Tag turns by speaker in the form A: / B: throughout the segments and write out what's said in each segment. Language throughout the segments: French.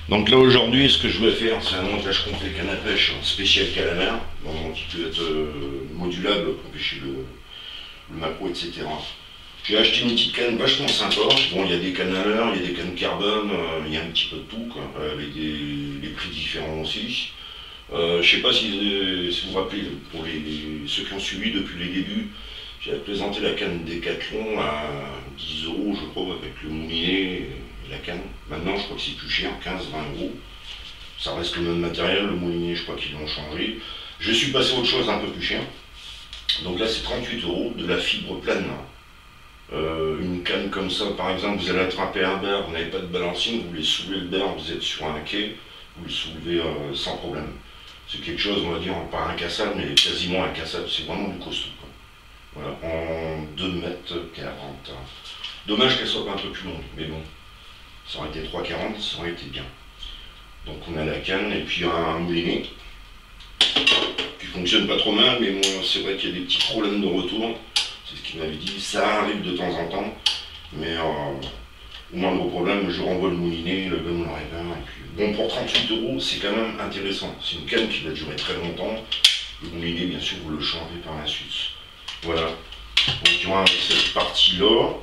A: Donc là aujourd'hui, ce que je vais faire, c'est un montage complet canne à pêche spécial calamar, donc qui peut être modulable pour pêcher le maquereau, etc. J'ai acheté une petite canne vachement sympa. Bon, il y a des cannes à l'heure, il y a des cannes carbone, il y a un petit peu de tout, quoi, avec des prix différents aussi. Je sais pas si vous vous rappelez, pour ceux qui ont suivi depuis les débuts, j'avais présenté la canne Decathlon à 10 euros, je crois, avec le moulinet et la canne. Maintenant, je crois que c'est plus cher, 15-20 euros. Ça reste le même matériel, le moulinet, je crois qu'ils l'ont changé. Je suis passé à autre chose un peu plus cher. Donc là, c'est 38 euros, de la fibre plane. Une canne comme ça, par exemple, vous allez attraper un beurre, vous n'avez pas de balancine, vous voulez soulever le beurre, vous êtes sur un quai, vous le soulevez sans problème. C'est quelque chose, on va dire, pas incassable, mais quasiment incassable, c'est vraiment du costaud, quoi. Voilà, en 2,40 m. Dommage qu'elle soit pas un peu plus longue, mais bon, ça aurait été 3,40 m, ça aurait été bien. Donc on a la canne et puis un moulinet qui fonctionne pas trop mal, mais bon, c'est vrai qu'il y a des petits problèmes de retour. C'est ce qu'il m'avait dit, ça arrive de temps en temps, mais au moindre problème, je renvoie le moulinet, le gars me le répare, et puis bon, pour 38 euros, c'est quand même intéressant. C'est une canne qui va durer très longtemps. Le moulinet, bien sûr, vous le changez par la suite. Voilà. Donc il y aura cette partie-là,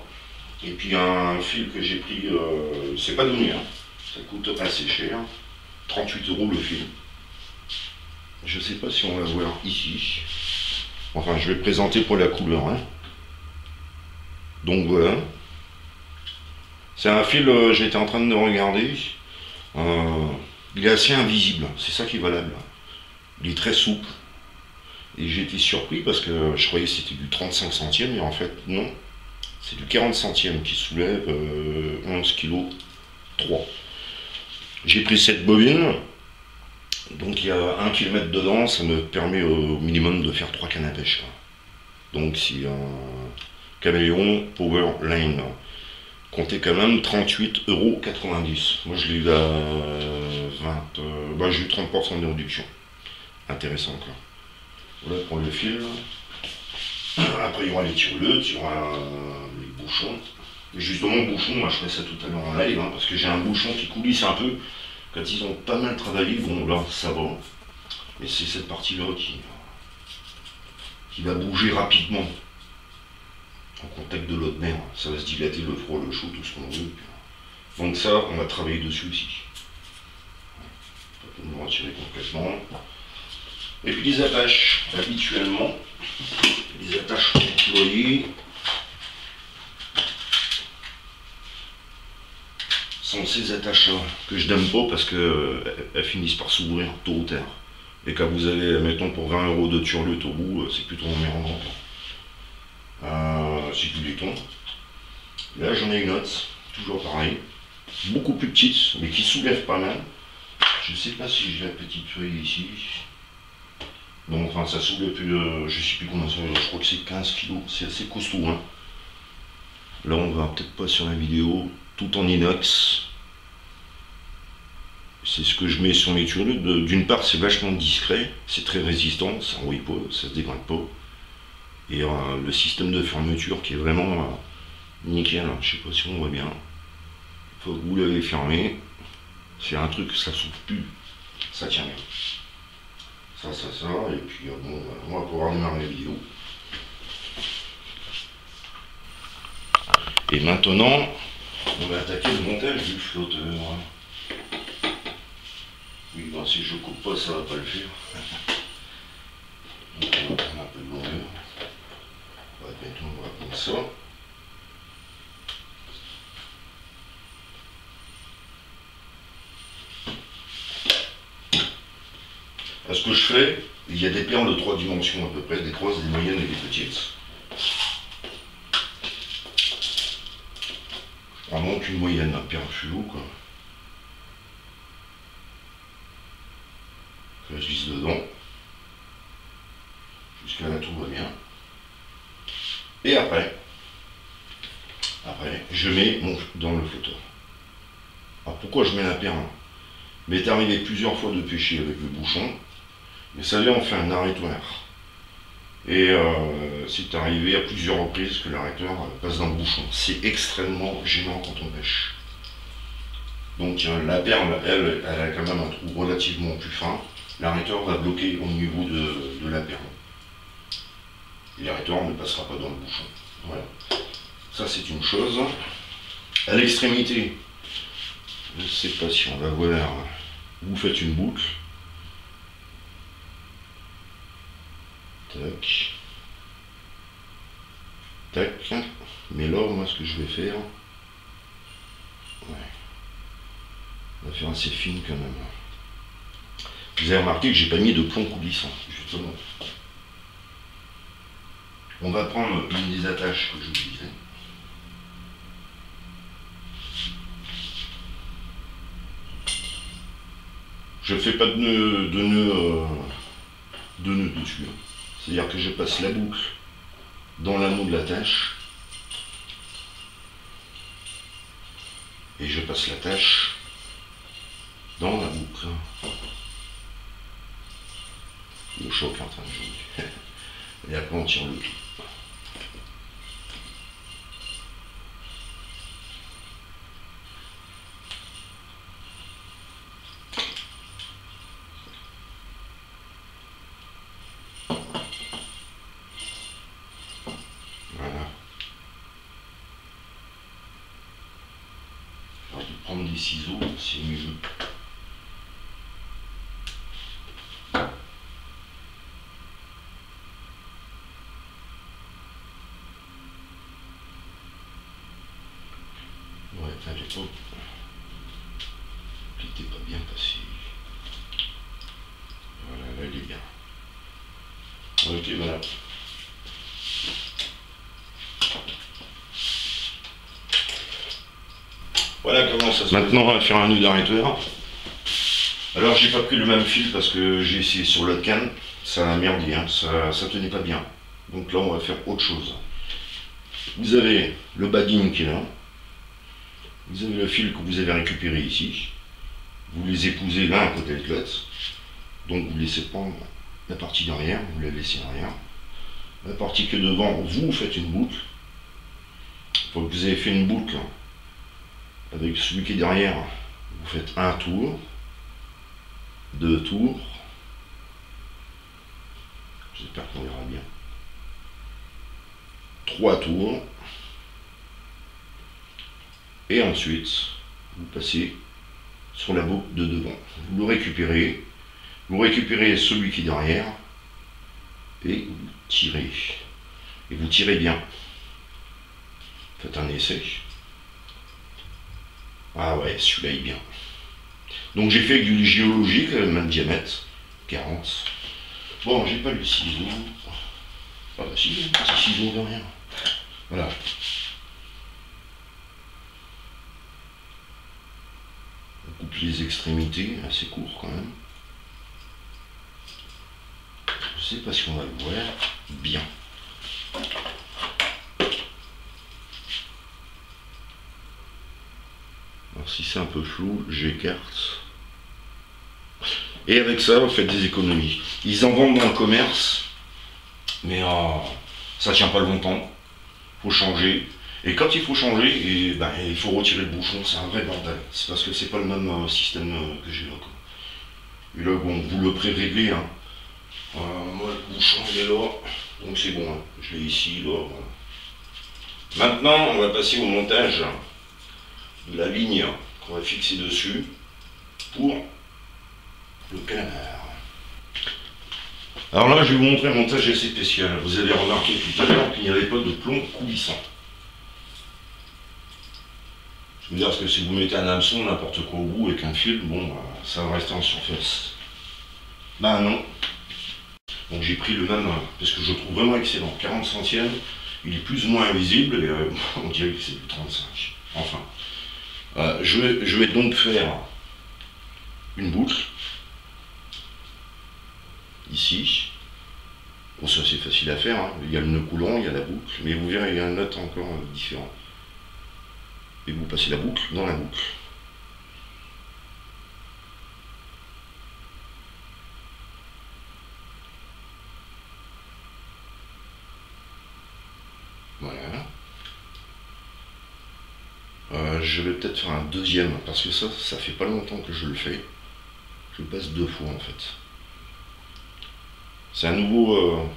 A: et puis un fil que j'ai pris, c'est pas donné, hein. Ça coûte assez cher, 38 euros le fil. Je sais pas si on va voir ici. Enfin, je vais présenter pour la couleur, hein. Donc voilà. C'est un fil, j'étais en train de regarder. Il est assez invisible, c'est ça qui est valable. Il est très souple. Et j'ai été surpris parce que je croyais que c'était du 35 centièmes, et en fait, non. C'est du 40 centièmes qui soulève 11 kg 3. J'ai pris cette bobine. Donc il y a 1 km dedans, ça me permet au minimum de faire 3 cannes à pêche. Donc c'est un Caméléon Power Line. Comptez quand même 38,90 €. Moi je l'ai eu à 20. J'ai eu 30% de réduction. Intéressant quoi. Voilà pour le fil. Après il y aura les tireluttes, il y aura les bouchons. Et justement bouchon, moi je ferai ça tout à l'heure en live, hein, parce que j'ai un bouchon qui coulisse un peu. Quand ils ont pas mal travaillé, bon là ça va. Mais c'est cette partie-là qui va bouger rapidement en contact de l'autre mer. Ça va se dilater, le froid, le chaud, tout ce qu'on veut. Donc ça, on va travailler dessus aussi. On va le retirer complètement. Et puis les attaches, habituellement, les attaches employées sont ces attaches-là que je n'aime pas parce qu'elles finissent par s'ouvrir tôt ou tard. Et quand vous avez, mettons, pour 20 € de turlute au bout, c'est plutôt emmerdant. C'est du laiton. Là j'en ai une autre, toujours pareil, beaucoup plus petite, mais qui soulève pas mal. Je sais pas si j'ai la petite feuille ici. Donc enfin ça soulève plus de, je sais plus combien ça, je crois que c'est 15 kg, c'est assez costaud, hein. Là on va peut-être pas sur la vidéo, tout en inox. C'est ce que je mets sur mes turlutes. D'une part c'est vachement discret, c'est très résistant, ça rouille pas, ça se dégringue pas. Et le système de fermeture qui est vraiment nickel, hein. Je sais pas si on voit bien. Une fois que vous l'avez fermé, c'est un truc, ça souffle plus, ça tient bien. Ça, et puis bon, on va pouvoir démarrer la vidéo. Et maintenant, on va attaquer le montage du flotteur. Oui, ben, si je coupe pas, ça va pas le faire. Donc on va prendre un peu de longueur. On va prendre ça. Ce que je fais, il y a des perles de 3 dimensions à peu près, des grosses, des moyennes et des petites. Je prends donc une moyenne, un perle fluo quoi. Je glisse dedans. Jusqu'à là tout va bien. Et après, je mets dans le flotteur. Alors pourquoi je mets la perle? Il m'est arrivé plusieurs fois de pêcher avec le bouchon, mais ça vient en fait un arrêtoir. Et c'est arrivé à plusieurs reprises que l'arrêteur passe dans le bouchon. C'est extrêmement gênant quand on pêche. Donc la perle, elle a quand même un trou relativement plus fin. L'arrêteur va bloquer au niveau de la perle. Et l'arrêteur ne passera pas dans le bouchon. Voilà. Ça c'est une chose. À l'extrémité, je ne sais pas si on va voir, vous faites une boucle. Tac. Tac. Mais là, moi ce que je vais faire, ouais, on va faire assez fine quand même. Vous avez remarqué que j'ai pas mis de plomb coulissant, justement. On va prendre une des attaches que j'utilisais. Je fais pas de nœud dessus. C'est-à-dire que je passe la boucle dans l'anneau de l'attache et je passe l'attache dans la boucle. Le choc est en train de jouer. Et après on tire le tout. Voilà. Alors de prendre des ciseaux, c'est mieux. Ouais, à l'époque, elle n'était pas bien passée. Voilà, là elle est bien. Ok, voilà. Voilà comment ça se passe. Maintenant, on va faire un nœud d'arrêteur. Alors, j'ai pas pris le même fil parce que j'ai essayé sur l'autre canne. Ça a merdé, hein. Ça tenait pas bien. Donc là, on va faire autre chose. Vous avez le bagging qui est là. Vous avez le fil que vous avez récupéré ici. Vous les épousez l'un à côté de l'autre. Donc, vous laissez prendre la partie derrière. Vous la laissez derrière. La partie que devant, vous faites une boucle. Une fois que vous avez fait une boucle, avec celui qui est derrière, vous faites un tour, 2 tours, j'espère qu'on verra bien, 3 tours, et ensuite vous passez sur la boucle de devant. Vous récupérez celui qui est derrière, et vous tirez. Et vous tirez bien. Faites un essai. Ah ouais, celui-là est bien. Donc j'ai fait du géologique, même diamètre, 40. Bon, j'ai pas le ciseau. Ah bah si, un petit ciseau de rien. Voilà. On coupe les extrémités, assez court quand même. Je sais pas si on va le voir bien. Alors si c'est un peu flou, j'écarte. Et avec ça, vous faites des économies. Ils en vendent dans le commerce, mais ça tient pas longtemps. Il faut changer. Et quand il faut changer, il faut retirer le bouchon. C'est un vrai bordel. C'est parce que c'est pas le même système que j'ai là. Et là, bon, vous le pré-réglez. Hein. Moi, le bouchon, il est là. Donc c'est bon. Hein. Je l'ai ici, là. Voilà. Maintenant, on va passer au montage de la ligne qu'on va fixer dessus pour le canard. Alors là, je vais vous montrer un montage assez spécial. Vous avez remarqué tout à l'heure qu'il n'y avait pas de plomb coulissant. Je veux dire, parce que si vous mettez un hameçon, n'importe quoi au bout avec un fil, bon, ça va rester en surface. Ben non. Donc j'ai pris le même, parce que je le trouve vraiment excellent. 40 centièmes, il est plus ou moins invisible, et on dirait que c'est du 35. Enfin. Je vais donc faire une boucle. Ici. Bon, ça c'est facile à faire, hein. Il y a le nœud coulant, il y a la boucle, mais vous verrez, il y a un autre encore différent. Et vous passez la boucle dans la boucle. Voilà. Je vais peut-être faire un deuxième, parce que ça fait pas longtemps que je le fais. Je le passe 2 fois en fait. C'est un nouveau...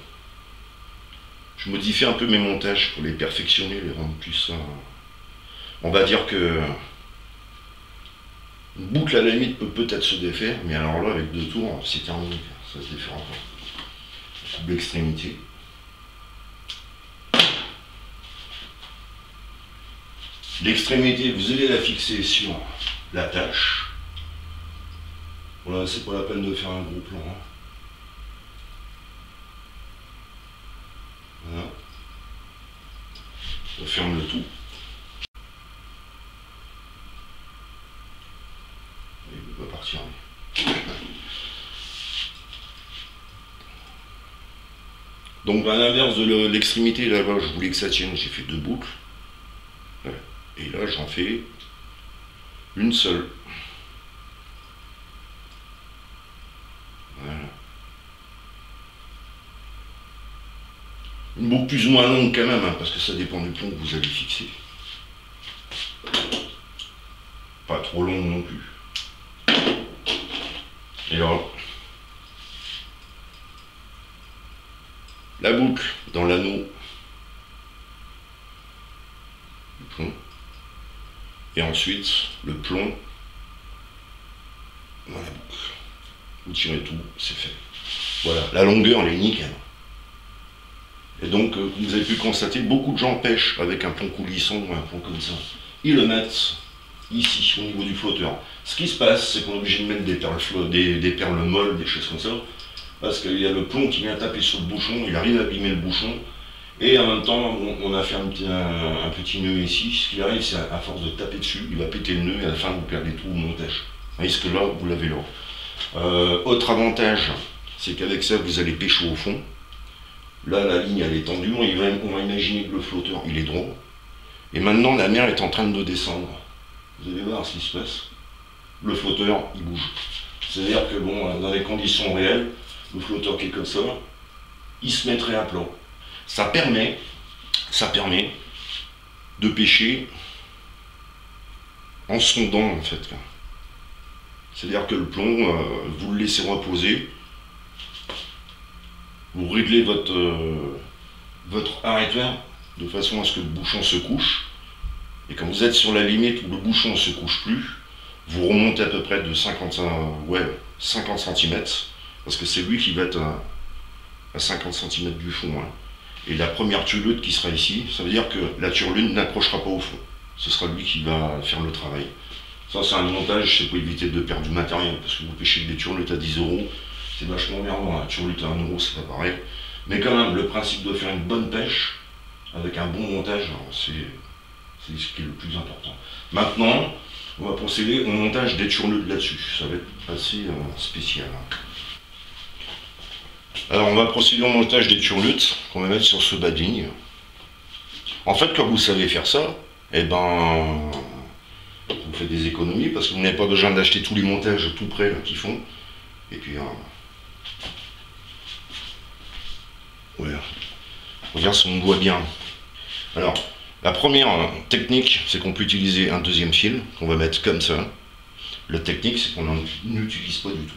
A: je modifie un peu mes montages pour les perfectionner, les rendre plus... on va dire que... Une boucle à la limite peut peut-être se défaire, mais alors là avec 2 tours, c'est terminé, ça se défait encore. Coupe l'extrémité. L'extrémité, vous allez la fixer sur l'attache. Voilà, c'est pas la peine de faire un gros plan. Hein. Voilà. On ferme le tout. Il ne peut pas partir. Donc à l'inverse de l'extrémité, là-bas, je voulais que ça tienne, j'ai fait 2 boucles. Et là, j'en fais une seule. Voilà. Une boucle plus ou moins longue quand même, hein, parce que ça dépend du plomb que vous allez fixer. Pas trop longue non plus. Et là, la boucle dans l'anneau du plomb. Et ensuite, le plomb dans la boucle. Vous tirez tout, c'est fait. Voilà, la longueur, elle est nickel. Et donc, vous avez pu constater, beaucoup de gens pêchent avec un plomb coulissant ou un plomb comme ça. Ils le mettent ici, au niveau du flotteur. Ce qui se passe, c'est qu'on est obligé de mettre des perles molles, des choses comme ça, parce qu'il y a le plomb qui vient taper sur le bouchon, il arrive à abîmer le bouchon, et en même temps, on a fait un petit nœud ici. Ce qui arrive, c'est à force de taper dessus, il va péter le nœud, et à la fin, vous perdez tout au montage. Est-ce que là, vous l'avez là. Autre avantage, c'est qu'avec ça, vous allez pêcher au fond. Là, la ligne, elle est tendue, on va imaginer que le flotteur, il est droit. Et maintenant, la mer est en train de descendre. Vous allez voir ce qui se passe. Le flotteur, il bouge. C'est-à-dire que, bon, dans les conditions réelles, le flotteur qui est comme ça, il se mettrait à plat. Ça permet de pêcher en sondant, en fait. C'est-à-dire que le plomb, vous le laissez reposer, vous réglez votre arrêteur de façon à ce que le bouchon se couche, et quand vous êtes sur la limite où le bouchon ne se couche plus, vous remontez à peu près de 50 cm, parce que c'est lui qui va être à 50 cm du fond. Hein. Et la première turlute qui sera ici, ça veut dire que la turlute n'approchera pas au fond. Ce sera lui qui va faire le travail. Ça, c'est un montage, c'est pour éviter de perdre du matériel, parce que vous pêchez des turlutes à 10 €, c'est vachement merdant. Un turlute à 1 €, c'est pas pareil. Mais quand même, le principe de faire une bonne pêche, avec un bon montage, c'est ce qui est le plus important. Maintenant, on va procéder au montage des turlutes là-dessus. Ça va être assez spécial. Alors, on va procéder au montage des turlutes qu'on va mettre sur ce bas de ligne. En fait, quand vous savez faire ça, eh ben, vous faites des économies parce que vous n'avez pas besoin d'acheter tous les montages tout près qu'ils font. Et puis, voilà. Regarde si on voit bien. Alors, la première technique, c'est qu'on peut utiliser un deuxième fil qu'on va mettre comme ça. La technique, c'est qu'on n'utilise pas du tout.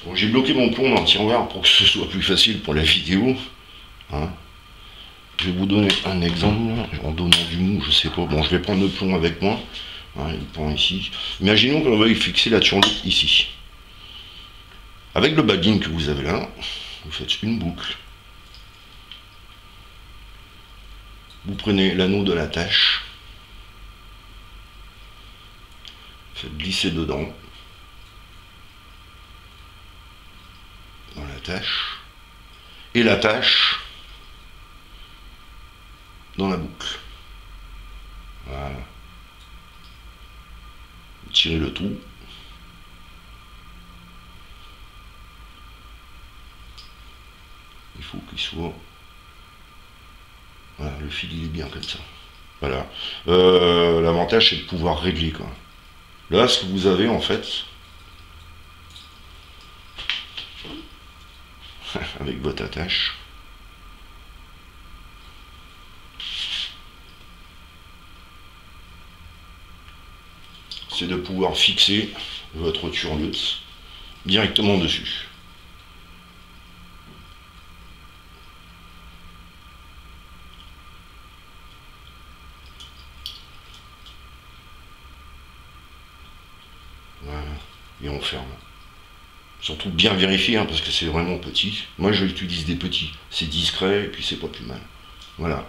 A: Bon, j'ai bloqué mon plomb dans le tiroir pour que ce soit plus facile pour la vidéo. Hein. Je vais vous donner un exemple, en donnant du mou, je sais pas. Bon, je vais prendre le plomb avec moi. Hein, il prend ici. Imaginons qu'on va y fixer la turlute ici. Avec le bagging que vous avez là, vous faites une boucle. Vous prenez l'anneau de l'attache. Faites glisser dedans. Dans l'attache. Et l'attache dans la boucle. Voilà. Vous tirez le tout. Il faut qu'il soit... Voilà, le fil il est bien comme ça. Voilà. L'avantage c'est de pouvoir régler quoi. Là ce que vous avez en fait, avec votre attache, c'est de pouvoir fixer votre turlute directement dessus. Voilà, et on ferme. Surtout bien vérifier, hein, parce que c'est vraiment petit. Moi, j'utilise des petits. C'est discret, et puis c'est pas plus mal. Voilà.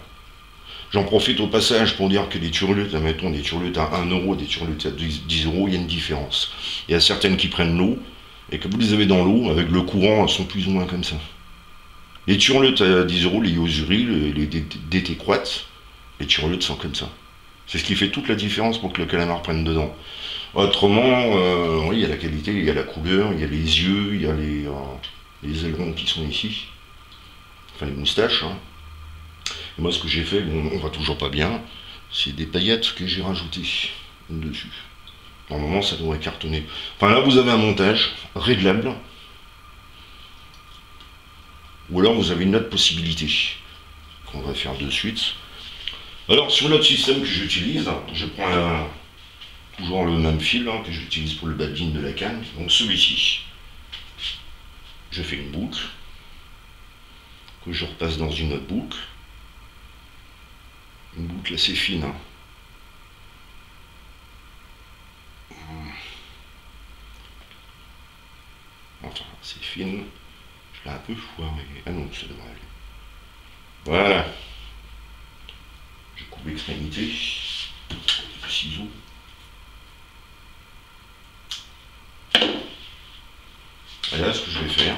A: J'en profite au passage pour dire que les turlutes, admettons, des turlutes à 1 euro, des turlutes à 10 euros, il y a une différence. Il y a certaines qui prennent l'eau, et que vous les avez dans l'eau, avec le courant, elles sont plus ou moins comme ça. Les turlutes à 10 euros, les Yosuri, les DT Quat, les turlutes sont comme ça. C'est ce qui fait toute la différence pour que le calamar prenne dedans. Autrement, oui, il y a la qualité, il y a la couleur, il y a les yeux, il y a les ailerons qui sont ici. Enfin, les moustaches. Hein. Et moi, ce que j'ai fait, bon, on va toujours pas bien, c'est des paillettes que j'ai rajoutées dessus. Normalement, ça devrait cartonner. Enfin, là, vous avez un montage réglable. Ou alors, vous avez une autre possibilité qu'on va faire de suite. Alors, sur l'autre système que j'utilise, je prends toujours le même fil hein, que j'utilise pour le badine de la canne. Donc, celui-ci, je fais une boucle, que je repasse dans une autre boucle. Une boucle assez fine. Hein. Enfin, c'est fine. Je l'ai un peu foiré. Ah non, ça devrait aller. Voilà. Je coupe l'extrémité. Le ciseau. Voilà ce que je vais faire.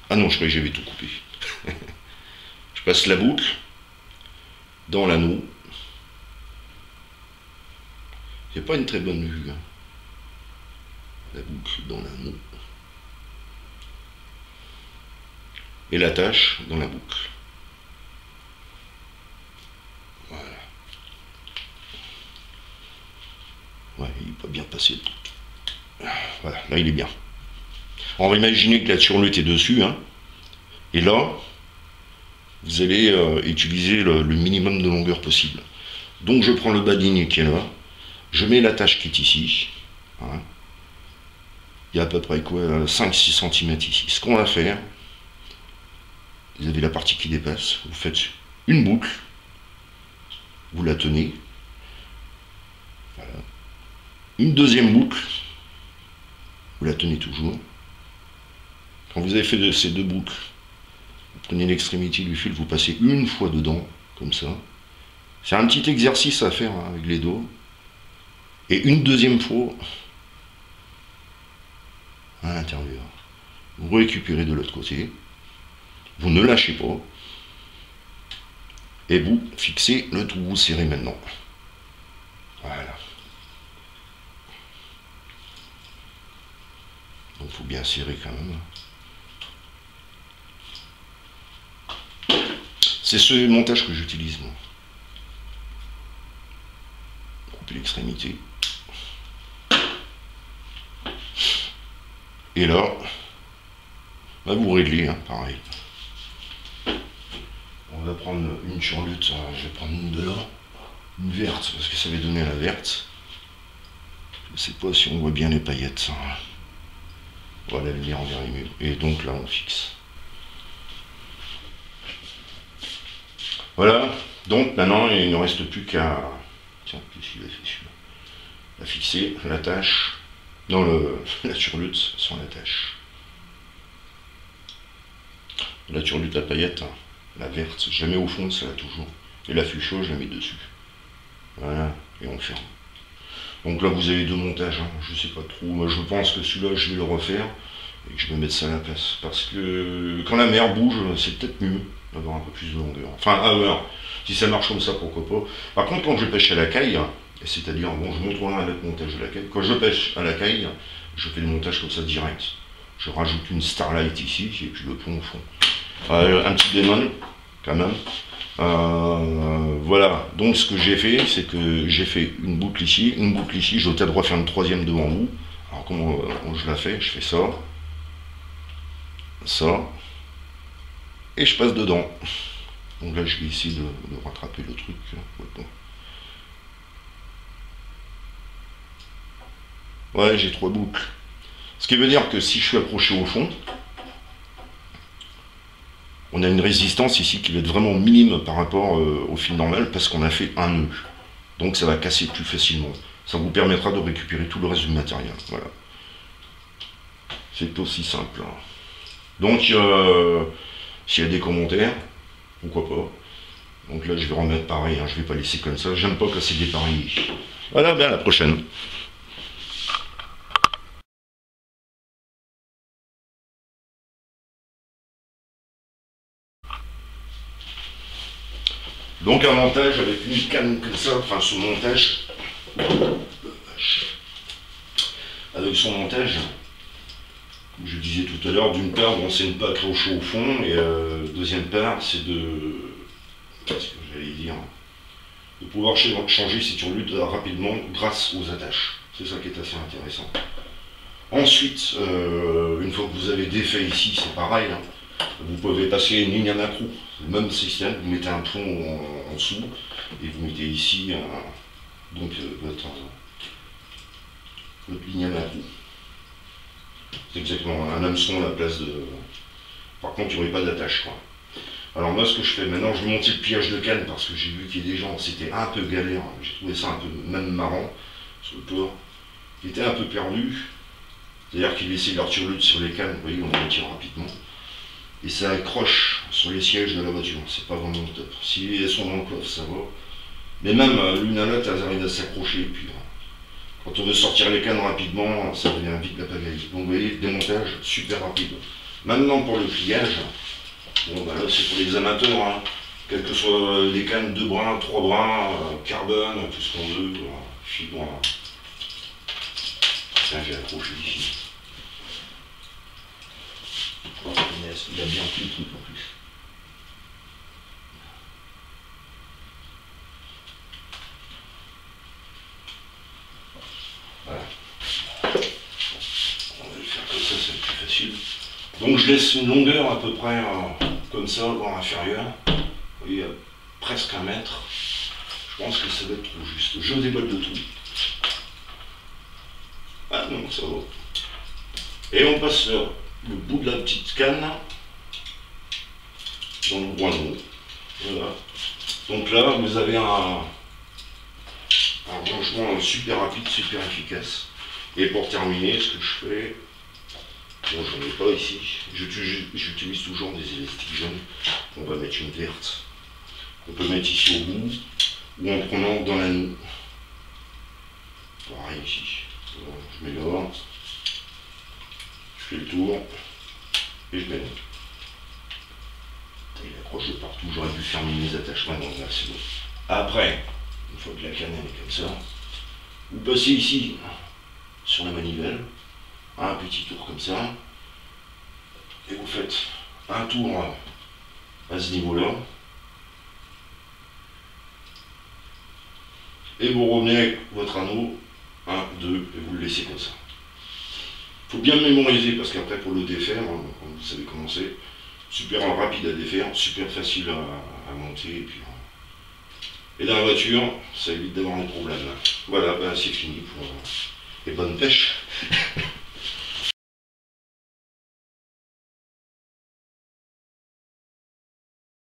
A: Ah non, je croyais que j'avais tout coupé. Je passe la boucle dans l'anneau. C'est pas une très bonne vue. Hein. La boucle dans l'anneau. Et l'attache dans la boucle. Voilà. Ouais, il n'est pas bien passé. Voilà, là il est bien. On va imaginer que la turlute est dessus, hein, et là, vous allez utiliser le minimum de longueur possible. Donc je prends le badinier qui est là, je mets l'attache qui est ici, hein. Il y a à peu près quoi, 5-6 cm ici. Ce qu'on va faire, vous avez la partie qui dépasse, vous faites une boucle, vous la tenez, voilà. Une deuxième boucle, vous la tenez toujours. Quand vous avez fait ces deux boucles, vous prenez l'extrémité du fil, vous passez une fois dedans, comme ça. C'est un petit exercice à faire hein, avec les doigts. Et une deuxième fois, à l'intérieur. Vous récupérez de l'autre côté, vous ne lâchez pas, et vous fixez le trou, vous serrez maintenant. Voilà. Donc il faut bien serrer quand même. C'est ce montage que j'utilise moi. Couper l'extrémité. Et là, bah vous réglez, hein, pareil. On va prendre une turlute, je vais prendre une de là, une verte, parce que ça va donner la verte. Je sais pas si on voit bien les paillettes. Hein. Voilà, la lumière envers les murs. Et donc là, on fixe. Voilà, donc maintenant il ne reste plus qu'à... Tiens, qu'est-ce qu'il a fait celui-là? À fixer l'attache, non la turlute sans l'attache. La turlute à paillettes, hein, la verte, je la mets au fond, ça là toujours. Et la fuchsia, je la mets dessus. Voilà, et on ferme. Donc là vous avez deux montages, hein, je sais pas trop, moi je pense que celui-là je vais le refaire, et que je vais mettre ça à la place. Parce que quand la mer bouge, c'est peut-être mieux d'avoir un peu plus de longueur. Enfin, alors, si ça marche comme ça, pourquoi pas. Par contre, quand je pêche à la caille, c'est-à-dire, bon, je montrerai le montage de la caille. Quand je pêche à la caille, je fais le montage comme ça direct. Je rajoute une starlight ici, et puis le pont au fond. Un petit bémol, quand même. Voilà, donc ce que j'ai fait, c'est que j'ai fait une boucle ici, je dois droit faire une troisième devant vous. Alors comment je la fais? Je fais ça, ça, et je passe dedans. Donc là je vais essayer de rattraper le truc. Ouais, j'ai 3 boucles. Ce qui veut dire que si je suis approché au fond, on a une résistance ici qui va être vraiment minime par rapport au fil normal parce qu'on a fait un nœud. Donc ça va casser plus facilement. Ça vous permettra de récupérer tout le reste du matériel. Voilà. C'est aussi simple. Donc s'il y a des commentaires, pourquoi pas. Donc là je vais remettre pareil, je vais pas laisser comme ça. J'aime pas casser des pareils. Voilà, ben à la prochaine. Donc un montage avec une canne comme ça, enfin ce montage, avec son montage, comme je disais tout à l'heure, d'une part, bon, c'est ne pas accrocher au fond, et deuxième part, c'est de, qu'est-ce que j'allais dire, de pouvoir changer si tu luttes rapidement grâce aux attaches. C'est ça qui est assez intéressant. Ensuite, une fois que vous avez défait ici, c'est pareil, hein. Vous pouvez passer une ligne à macro, le même système, vous mettez un plomb en dessous et vous mettez ici donc votre ligne à macro. C'est exactement un hameçon à la place de... Par contre, il n'y aurait pas d'attache, quoi. Alors moi, ce que je fais maintenant, je vais monter le pliage de canne parce que j'ai vu qu'il y a des gens, c'était un peu galère, j'ai trouvé ça un peu même marrant sur le tour, qui était un peu perdu, c'est-à-dire qu'ils laissaient leur turlute sur les cannes, vous voyez, on les tire rapidement. Et ça accroche sur les sièges de la voiture, c'est pas vraiment top. Si elles sont dans le coffre, ça va. Mais même l'une à l'autre, elles arrivent à s'accrocher. Et puis, quand on veut sortir les cannes rapidement, ça devient vite la pagaille. Donc vous voyez, démontage super rapide. Maintenant pour le pliage, bon bah là c'est pour les amateurs, hein. Quelles que soient les cannes, 2 brins, 3 brins, carbone, tout ce qu'on veut, fibre. Tiens, j'ai accroché ici. Il a bien pris le truc en plus. Voilà. On va le faire comme ça, c'est plus facile. Donc je laisse une longueur à peu près comme ça, voire inférieure. Vous voyez, presque 1 mètre. Je pense que ça va être trop juste. Je déballe de tout. Ah non, ça va. Et on passe le bout de la petite canne dans le boineau. Voilà. Donc là, vous avez un rangement super rapide, super efficace. Et pour terminer, ce que je fais, bon, j'en ai pas ici, j'utilise toujours des élastiques jaunes. On va mettre une verte. On peut mettre ici au bout, ou en prenant dans l'anneau. Pareil ici. Voilà, je mets là. Je fais le tour et je mets là. Il accroche de partout, j'aurais dû fermer mes attachements, donc là c'est bon. Après, une fois que la canne est comme ça, vous passez ici sur la manivelle, un petit tour comme ça, et vous faites un tour à ce niveau-là, et vous revenez avec votre anneau, 1, 2, et vous le laissez comme ça. Il faut bien le mémoriser parce qu'après pour le défaire, comme vous savez comment c'est, super rapide à défaire, super facile à monter, et dans la voiture, ça évite d'avoir des problèmes. Voilà, ben c'est fini et bonne pêche.